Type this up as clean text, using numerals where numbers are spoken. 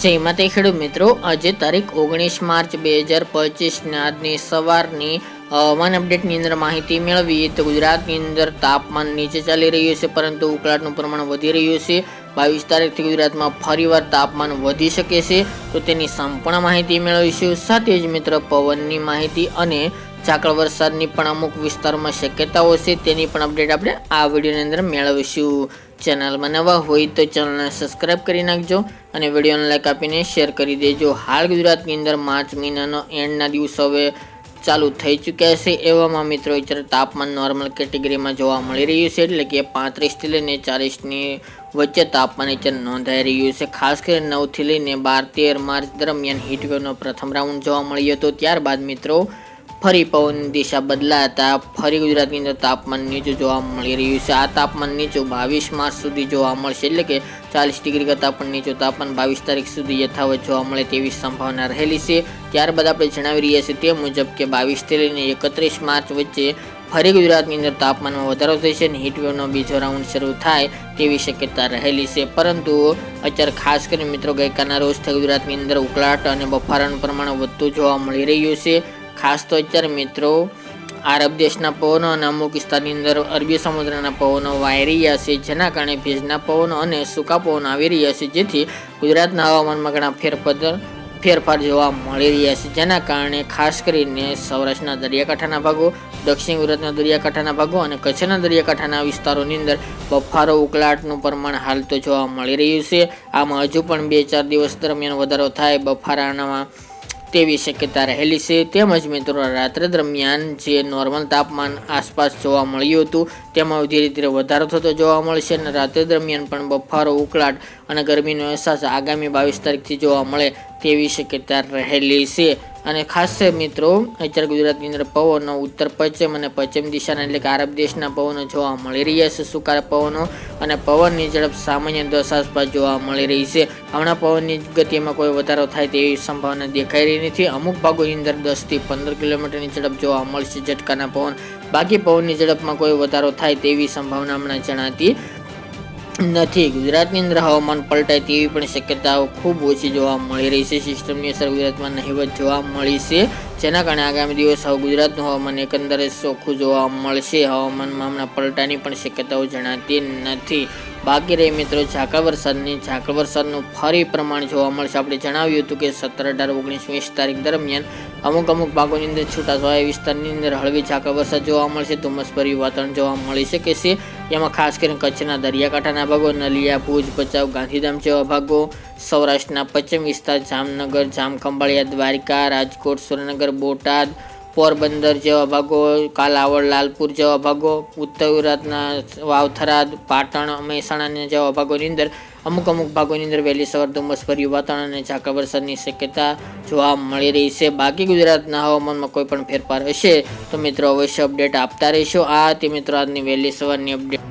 જય માતા ખેડૂત મિત્રો, આજે તારીખ 19 માર્ચ 2025 આજની સવારની હવામાન અપડેટની અંદર માહિતી મેળવીએ તો ગુજરાતની અંદર તાપમાન નીચે ચાલી રહ્યું છે, પરંતુ ઉકળાટનું પ્રમાણ વધી રહ્યું છે. 22 તારીખથી ગુજરાતમાં ફરીવાર તાપમાન વધી શકે છે, તો તેની સંપૂર્ણ માહિતી મેળવીશું. સાથે જ મિત્રો પવનની માહિતી અને ઝાકળ વરસાદની પણ અમુક વિસ્તારોમાં શક્યતાઓ છે, તેની પણ અપડેટ આપણે આ વિડીયોની અંદર મેળવીશું. ચેનલમાં નવા હોય તો ચેનલને સબસ્ક્રાઇબ કરી નાખજો અને વિડીયોને લાઈક આપીને શેર કરી દેજો. હાલ ગુજરાતની અંદર માર્ચ મહિનાનો એન્ડના દિવસો હવે ચાલુ થઈ ચૂક્યા છે. એવામાં મિત્રો અત્યારે તાપમાન નોર્મલ કેટેગરીમાં જોવા મળી રહ્યું છે, એટલે કે 35થી લઈને 40ની વચ્ચે તાપમાન અત્યારે નોંધાઈ રહ્યું છે. ખાસ કરીને 9થી લઈને 12-13 માર્ચ દરમિયાન હીટવેવનો પ્રથમ રાઉન્ડ જોવા મળ્યો હતો. ત્યારબાદ મિત્રો ફરી પવનની દિશા બદલાતા ફરી ગુજરાતની અંદર તાપમાન નીચું જોવા મળી રહ્યું છે. આ તાપમાન નીચું 22 માર્ચ સુધી જોવા મળશે, એટલે કે 40 ડિગ્રી કરતાં પણ નીચું તાપમાન 22 તારીખ સુધી યથાવત જોવા મળે તેવી સંભાવના રહેલી છે. ત્યારબાદ આપણે જણાવી રહ્યા છીએ તે મુજબ કે 22થી લઈને 31 માર્ચ વચ્ચે ફરી ગુજરાતની અંદર તાપમાનમાં વધારો થશે અને હીટવેવનો બીજો રાઉન્ડ શરૂ થાય તેવી શક્યતા રહેલી છે. પરંતુ અત્યારે ખાસ કરીને મિત્રો ગઈકાલના રોજથી ગુજરાતની અંદર ઉકળાટ અને બફારાનું પ્રમાણ વધતું જોવા મળી રહ્યું છે. ખાસ તો અત્યારે મિત્રો આરબ દેશના પવનો અને અમુક વિસ્તારની અંદર અરબી સમુદ્રના પવનો વાઈ રહ્યા છે, જેના કારણે ભેજના પવનો અને સૂકા પવનો આવી રહ્યા છે, જેથી ગુજરાતના હવામાનમાં ઘણા ફેરફાર જોવા મળી રહ્યા છે. જેના કારણે ખાસ કરીને સૌરાષ્ટ્રના દરિયાકાંઠાના ભાગો, દક્ષિણ ગુજરાતના દરિયાકાંઠાના ભાગો અને કચ્છના દરિયાકાંઠાના વિસ્તારોની અંદર બફારો ઉકળાટનું પ્રમાણ હાલ તો જોવા મળી રહ્યું છે. આમાં હજુ પણ 2-4 દિવસ દરમિયાન વધારો થાય બફારામાં તેવી શક્યતા રહેલી છે. તેમજ મિત્રો રાત્રે દરમિયાન જે નોર્મલ તાપમાન આસપાસ જોવા મળ્યું હતું તેમાં ધીરે ધીરે વધારો થતો જોવા મળશે અને રાત્રે દરમિયાન પણ બફારો, ઉકળાટ અને ગરમીનો અહેસાસ આગામી 22 તારીખથી જોવા મળે તેવી શક્યતા રહેલી છે. અને ખાસ મિત્રો અત્યારે ગુજરાતની અંદર પવનો ઉત્તર પશ્ચિમ અને પશ્ચિમ દિશાના એટલે કે આરબ દેશના પવનો જોવા મળી રહ્યા છે, સૂકા પવનો, અને પવનની ઝડપ સામાન્ય 10 આસપાસ જોવા મળી રહી છે. હમણાં પવનની ગતિમાં કોઈ વધારો થાય તેવી સંભાવના દેખાઈ રહી નથી. અમુક ભાગોની અંદર 10થી 15 કિલોમીટરની ઝડપ જોવા મળશે ઝટકાના પવન. બાકી પવનની ઝડપમાં કોઈ વધારો થાય તેવી સંભાવના હમણાં જણાતી નથી. ગુજરાતની અંદર હવામાન પલટાય તેવી પણ શક્યતાઓ ખૂબ ઓછી જોવા મળી રહી છે. સિસ્ટમની અસર ગુજરાતમાં નહિવત જોવા મળી છે, જેના કારણે આગામી દિવસો ગુજરાતનું હવામાન એકંદરે ચોખ્ખું જોવા મળશે. હવામાનમાં હમણાં પલટાની પણ શક્યતાઓ જણાતી નથી. બાકી રહી મિત્રો ઝાકળ વરસાદનું ફરી પ્રમાણ જોવા મળશે. આપણે જણાવ્યું હતું કે 17, 18, 19, 20 તારીખ દરમિયાન અમુક ભાગોની અંદર છૂટાછવાયા વિસ્તારની અંદર હળવી ઝાકળ વરસાદ જોવા મળશે. ધુમ્મસભર્યું વાતાવરણ જોવા મળી શકે છે. એમાં ખાસ કરીને કચ્છના દરિયાકાંઠાના ભાગો, નલિયા, ભુજ, ભચાઉ, ગાંધીધામ જેવા ભાગો, સૌરાષ્ટ્રના પશ્ચિમ વિસ્તાર, જામનગર, જામખંભાળિયા, દ્વારકા, રાજકોટ, સુરેન્દ્રનગર, બોટાદ, પોરબંદર જેવા ભાગો, કાલાવડ, લાલપુર જેવા ભાગો, ઉત્તર ગુજરાતના વાવથરાદ, પાટણ, મહેસાણા જેવા ભાગોની અંદર અમુક ભાગોની અંદર વહેલી સવાર ધુમ્મસભર્યું વાતાવરણ અને ઝાકળ વરસાદની શક્યતા જોવા મળી રહી છે. બાકી ગુજરાતના હવામાનમાં કોઈ પણ ફેરફાર હશે તો મિત્રો અવશ્ય અપડેટ આપતા રહીશું. આ હતી મિત્રો આજની વહેલી સવારની અપડેટ.